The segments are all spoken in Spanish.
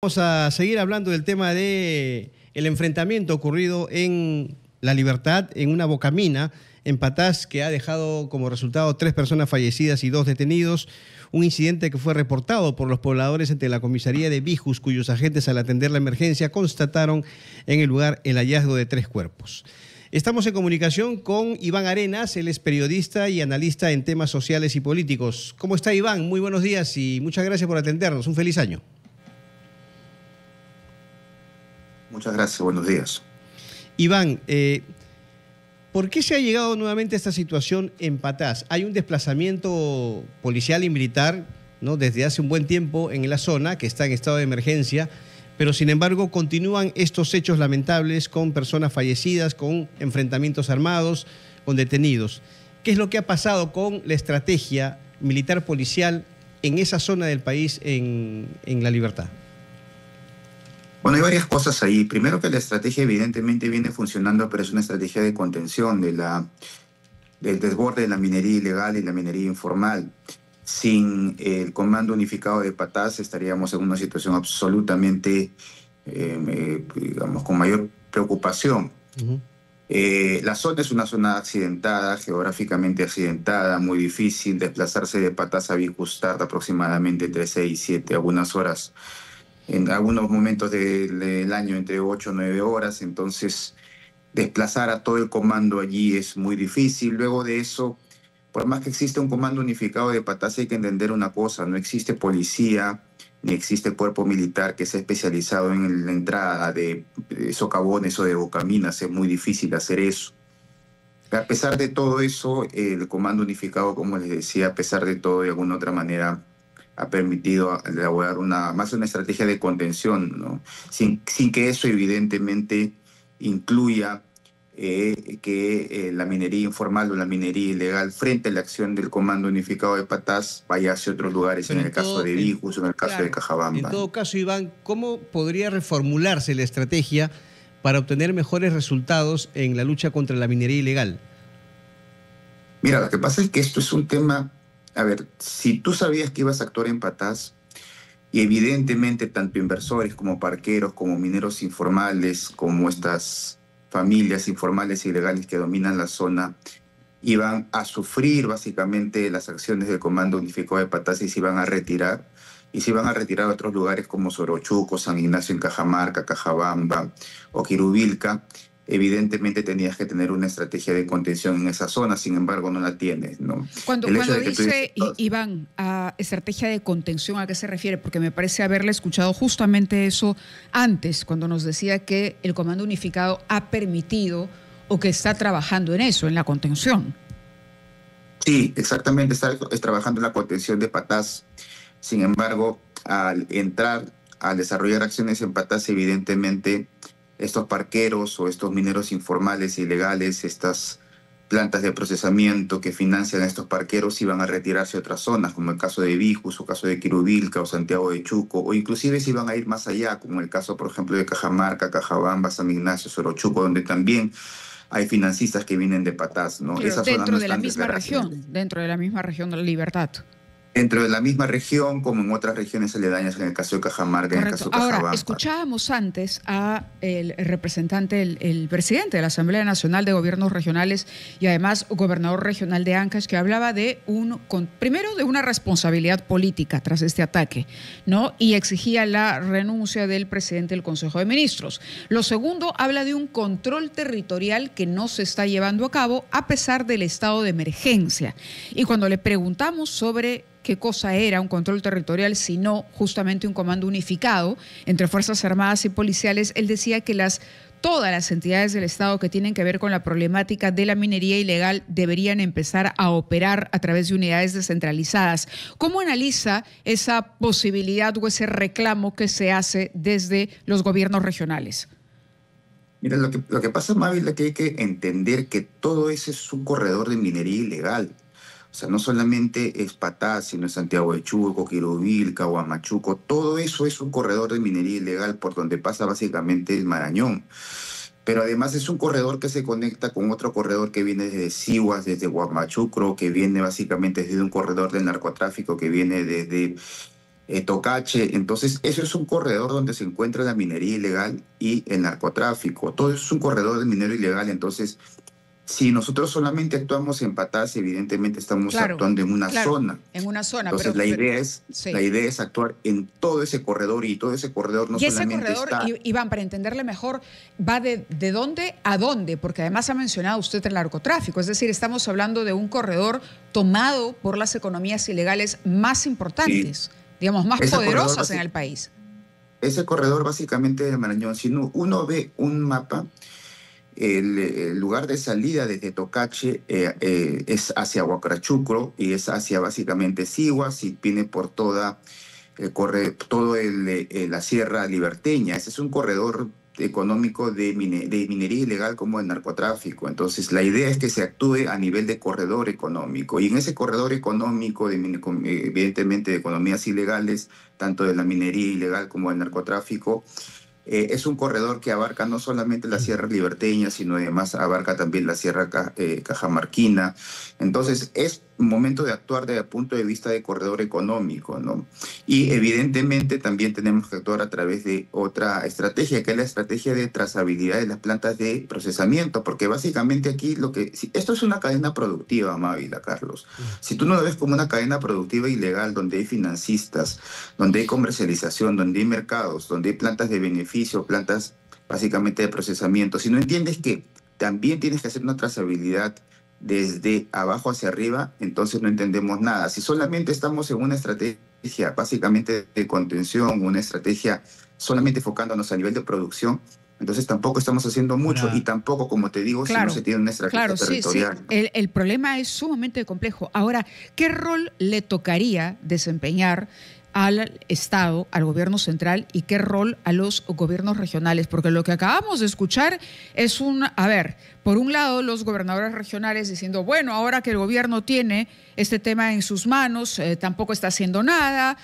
Vamos a seguir hablando del tema de el enfrentamiento ocurrido en La Libertad, en una bocamina en Patás, que ha dejado como resultado 3 personas fallecidas y 2 detenidos. Un incidente que fue reportado por los pobladores ante la comisaría de Bijus, cuyos agentes, al atender la emergencia, constataron en el lugar el hallazgo de 3 cuerpos. Estamos en comunicación con Iván Arenas, él es periodista y analista en temas sociales y políticos. ¿Cómo está, Iván? Muy buenos días y muchas gracias por atendernos. Un feliz año. Muchas gracias, buenos días. Iván, ¿por qué se ha llegado nuevamente a esta situación en Patás? Hay un desplazamiento policial y militar, ¿no?, desde hace un buen tiempo en la zona, que está en estado de emergencia, pero sin embargo continúan estos hechos lamentables con personas fallecidas, con enfrentamientos armados, con detenidos. ¿Qué es lo que ha pasado con la estrategia militar policial en esa zona del país, en La Libertad? Bueno, hay varias cosas ahí. Primero, que la estrategia evidentemente viene funcionando, pero es una estrategia de contención del desborde de la minería ilegal y la minería informal. Sin el Comando Unificado de Patás estaríamos en una situación absolutamente, digamos, con mayor preocupación. La zona es una zona accidentada, geográficamente accidentada, muy difícil. Desplazarse de Patás a Bijus tarda aproximadamente entre 6 y 7, algunas horas. En algunos momentos del año entre 8 o 9 horas, entonces desplazar a todo el comando allí es muy difícil. Luego de eso, por más que exista un comando unificado de Patás, hay que entender una cosa: no existe policía, ni existe cuerpo militar que sea especializado en la entrada de socavones o de bocaminas. Es muy difícil hacer eso. A pesar de todo eso, el comando unificado, como les decía, a pesar de todo, de alguna otra manera, ha permitido elaborar más una estrategia de contención, ¿no? Sin que eso evidentemente incluya que la minería informal o la minería ilegal, frente a la acción del Comando Unificado de Patás, vaya hacia otros lugares, Pero en el caso de Bijus o en el caso de Cajabamba. En todo caso, Iván, ¿cómo podría reformularse la estrategia para obtener mejores resultados en la lucha contra la minería ilegal? Mira, lo que pasa es que esto es un tema... A ver, si tú sabías que ibas a actuar en Patás, y evidentemente tanto inversores como parqueros, como mineros informales, como estas familias informales e ilegales que dominan la zona, iban a sufrir básicamente las acciones del Comando Unificado de Patás y se iban a retirar. Y se iban a retirar a otros lugares como Sorochuco, San Ignacio en Cajamarca, Cajabamba o Quirubilca. Evidentemente tenías que tener una estrategia de contención en esa zona, sin embargo no la tienes, ¿no? Cuando dice, Iván, a estrategia de contención, ¿a qué se refiere? Porque me parece haberle escuchado justamente eso antes, cuando nos decía que el Comando Unificado ha permitido o que está trabajando en eso, en la contención. Sí, exactamente, está trabajando en la contención de Patás. Sin embargo, al desarrollar acciones en Patás, evidentemente estos parqueros o estos mineros informales e ilegales, estas plantas de procesamiento que financian a estos parqueros, iban a retirarse a otras zonas, como el caso de Bijus, o caso de Quirubilca, o Santiago de Chuco, o inclusive se iban a ir más allá, como el caso, por ejemplo, de Cajamarca, Cajabamba, San Ignacio, Sorochuco, donde también hay financistas que vienen de Patás, ¿no? Esas dentro de la misma región, dentro de la misma región de La Libertad. Dentro de la misma región, como en otras regiones aledañas, en el caso de Cajamarca, en el caso de Cajabamba. Ahora, escuchábamos antes a el representante, el presidente de la Asamblea Nacional de Gobiernos Regionales y además gobernador regional de Ancash, que hablaba de primero de una responsabilidad política tras este ataque, ¿no? Y exigía la renuncia del presidente del Consejo de Ministros. Lo segundo, habla de un control territorial que no se está llevando a cabo a pesar del estado de emergencia. Y cuando le preguntamos sobre qué cosa era un control territorial, sino justamente un comando unificado entre Fuerzas Armadas y policiales, él decía que todas las entidades del Estado que tienen que ver con la problemática de la minería ilegal deberían empezar a operar a través de unidades descentralizadas. ¿Cómo analiza esa posibilidad o ese reclamo que se hace desde los gobiernos regionales? Mira, lo que pasa, Mavi, es que hay que entender que todo ese es un corredor de minería ilegal. O sea, no solamente es Patás, sino es Santiago de Chuco, Quirubilca, Huamachuco. Todo eso es un corredor de minería ilegal por donde pasa básicamente el Marañón. Pero además es un corredor que se conecta con otro corredor que viene desde Sihuas, desde Huamachuco, que viene básicamente desde un corredor del narcotráfico que viene desde Tocache. Entonces, eso es un corredor donde se encuentra la minería ilegal y el narcotráfico. Todo eso es un corredor de minero ilegal. Entonces, si nosotros solamente actuamos en Patás, evidentemente estamos Claro, actuando en una claro, zona. en una zona, Entonces, la sí. idea es actuar en todo ese corredor, y todo ese corredor no Y ese solamente corredor, está... Iván, para entenderle mejor, va de dónde a dónde, porque además ha mencionado usted el narcotráfico, es decir, estamos hablando de un corredor tomado por las economías ilegales más importantes, Sí, digamos, más ese corredor, poderosas en el país. ese corredor básicamente del Marañón, si uno ve un mapa, el lugar de salida desde Tocache es hacia Huacrachucro y es hacia básicamente Siguas, y viene por corre todo la Sierra Liberteña. Ese es un corredor económico de minería ilegal como el narcotráfico. Entonces, la idea es que se actúe a nivel de corredor económico. Y en ese corredor económico, evidentemente de economías ilegales, tanto de la minería ilegal como del narcotráfico, es un corredor que abarca no solamente la Sierra Liberteña, sino además abarca también la Sierra Cajamarquina. Entonces, es un momento de actuar desde el punto de vista de corredor económico, ¿no? Y evidentemente también tenemos que actuar a través de otra estrategia, que es la estrategia de trazabilidad de las plantas de procesamiento, porque básicamente aquí esto es una cadena productiva, Mávila, Carlos. Si tú no lo ves como una cadena productiva ilegal, donde hay financistas, donde hay comercialización, donde hay mercados, donde hay plantas de beneficio, plantas básicamente de procesamiento, si no entiendes que también tienes que hacer una trazabilidad desde abajo hacia arriba, entonces no entendemos nada. Si solamente estamos en una estrategia básicamente de contención, una estrategia solamente enfocándonos a nivel de producción, entonces tampoco estamos haciendo mucho, y tampoco, como te digo, si no Claro, se tiene una estrategia claro, sí, sí. territorial. El problema es sumamente complejo. Ahora, ¿qué rol le tocaría desempeñar al Estado, al gobierno central, y qué rol a los gobiernos regionales? Porque lo que acabamos de escuchar es por un lado los gobernadores regionales diciendo, bueno, ahora que el gobierno tiene este tema en sus manos, tampoco está haciendo nada,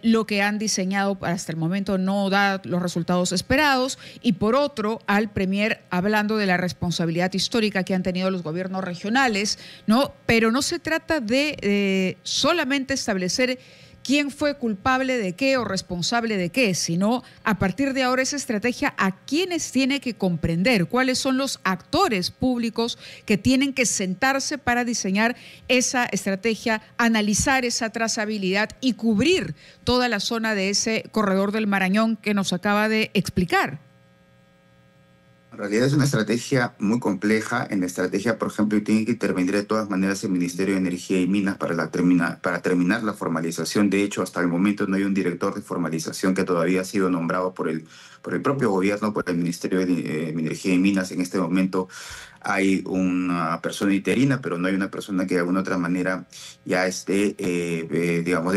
lo que han diseñado hasta el momento no da los resultados esperados, y por otro, al premier hablando de la responsabilidad histórica que han tenido los gobiernos regionales, ¿no? Pero no se trata de solamente establecer quién fue culpable de qué o responsable de qué, sino a partir de ahora esa estrategia a quiénes tiene que comprender, cuáles son los actores públicos que tienen que sentarse para diseñar esa estrategia, analizar esa trazabilidad y cubrir toda la zona de ese corredor del Marañón que nos acaba de explicar. En realidad es una estrategia muy compleja. En la estrategia, por ejemplo, tiene que intervenir de todas maneras el Ministerio de Energía y Minas para terminar la formalización. De hecho, hasta el momento no hay un director de formalización que todavía ha sido nombrado por el propio gobierno, por el Ministerio de Energía y Minas. En este momento hay una persona interina, pero no hay una persona que de alguna otra manera ya esté, digamos,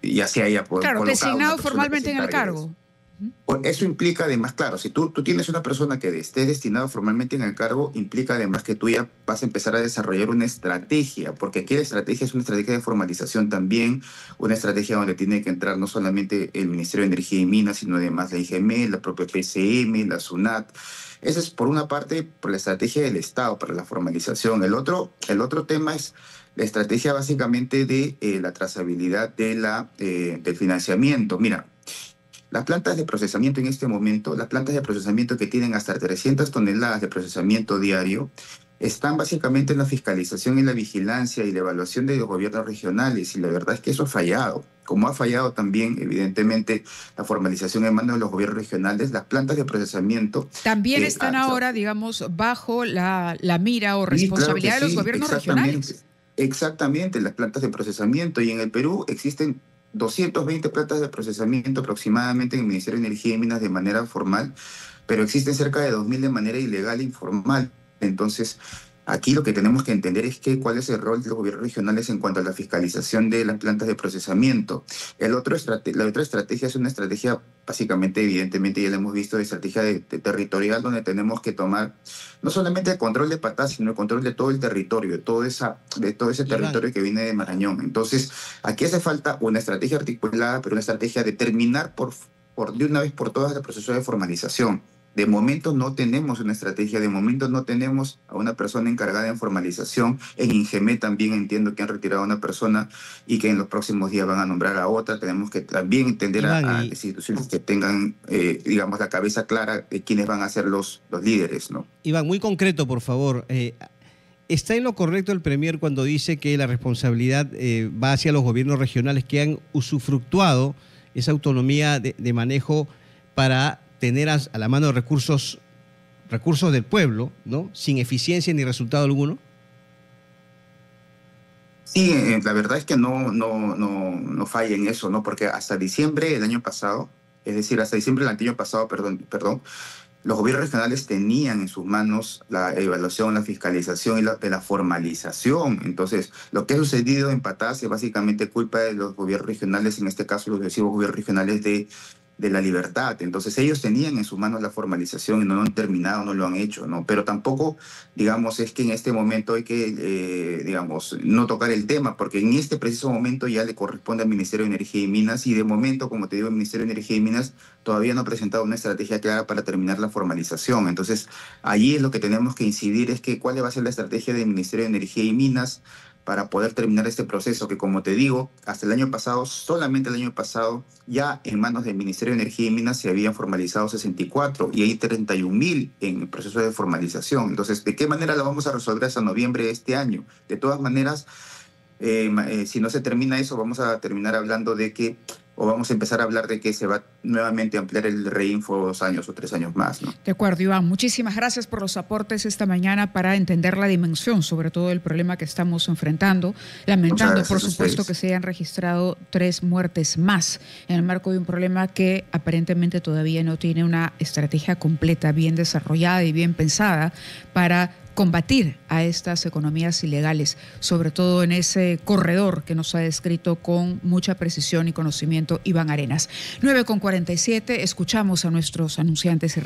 ya se haya colocado. Claro, designado formalmente en el cargo. Eso implica además, claro, si tú tienes una persona que esté destinada formalmente en el cargo, implica además que tú ya vas a empezar a desarrollar una estrategia, porque aquí la estrategia es una estrategia de formalización también, una estrategia donde tiene que entrar no solamente el Ministerio de Energía y Minas, sino además la IGM, la propia PCM, la SUNAT. Esa es por una parte por la estrategia del Estado para la formalización. El otro tema es la estrategia básicamente de la trazabilidad del financiamiento. Mira, las plantas de procesamiento en este momento, las plantas de procesamiento que tienen hasta 300 toneladas de procesamiento diario, están básicamente en la fiscalización y la vigilancia y la evaluación de los gobiernos regionales, y la verdad es que eso ha fallado. Como ha fallado también, evidentemente, la formalización en manos de los gobiernos regionales, las plantas de procesamiento... También están ahora, digamos, bajo la mira o responsabilidad de los gobiernos regionales. Exactamente, las plantas de procesamiento. Y en el Perú existen 220 plantas de procesamiento aproximadamente en el Ministerio de Energía y Minas de manera formal, pero existen cerca de 2.000 de manera ilegal e informal. Entonces, aquí lo que tenemos que entender es cuál es el rol de los gobiernos regionales en cuanto a la fiscalización de las plantas de procesamiento. La otra estrategia es una estrategia, básicamente, evidentemente, ya la hemos visto, de estrategia territorial, donde tenemos que tomar no solamente el control de Patás, sino el control de todo el territorio, de todo ese territorio que viene de Marañón. Entonces, aquí hace falta una estrategia articulada, pero una estrategia de terminar de una vez por todas el proceso de formalización. De momento no tenemos una estrategia, de momento no tenemos a una persona encargada en formalización. En Ingemé también entiendo que han retirado a una persona y que en los próximos días van a nombrar a otra. Tenemos que también entender a instituciones que tengan, digamos, la cabeza clara de quiénes van a ser los líderes, ¿no? Iván, muy concreto, por favor. ¿Está en lo correcto el Premier cuando dice que la responsabilidad va hacia los gobiernos regionales que han usufructuado esa autonomía de manejo para tener a la mano recursos del pueblo, ¿no?, sin eficiencia ni resultado alguno? Sí, la verdad es que no falla en eso, ¿no? Porque hasta diciembre del año pasado, es decir, hasta diciembre del año pasado, perdón, los gobiernos regionales tenían en sus manos la evaluación, la fiscalización y la formalización. Entonces, lo que ha sucedido en Patás es básicamente culpa de los gobiernos regionales, en este caso los sucesivos gobiernos regionales de La Libertad. Entonces, ellos tenían en sus manos la formalización y no lo han terminado, no lo han hecho, ¿no? Pero tampoco, digamos, es que en este momento hay que, digamos, no tocar el tema, porque en este preciso momento ya le corresponde al Ministerio de Energía y Minas, y de momento, como te digo, el Ministerio de Energía y Minas todavía no ha presentado una estrategia clara para terminar la formalización. Entonces, allí es lo que tenemos que incidir, es que cuál va a ser la estrategia del Ministerio de Energía y Minas para poder terminar este proceso que, como te digo, hasta el año pasado, solamente el año pasado, ya en manos del Ministerio de Energía y Minas se habían formalizado 64 y hay 31.000 en el proceso de formalización. Entonces, ¿de qué manera la vamos a resolver hasta noviembre de este año? De todas maneras, si no se termina eso, vamos a terminar hablando de que, o vamos a empezar a hablar de que se va nuevamente a ampliar el reinfo 2 años o 3 años más, ¿no? De acuerdo, Iván. Muchísimas gracias por los aportes esta mañana para entender la dimensión, sobre todo el problema que estamos enfrentando. Lamentando, por supuesto, que se hayan registrado 3 muertes más en el marco de un problema que aparentemente todavía no tiene una estrategia completa, bien desarrollada y bien pensada para combatir a estas economías ilegales, sobre todo en ese corredor que nos ha descrito con mucha precisión y conocimiento Iván Arenas. 9:47, escuchamos a nuestros anunciantes y regresamos.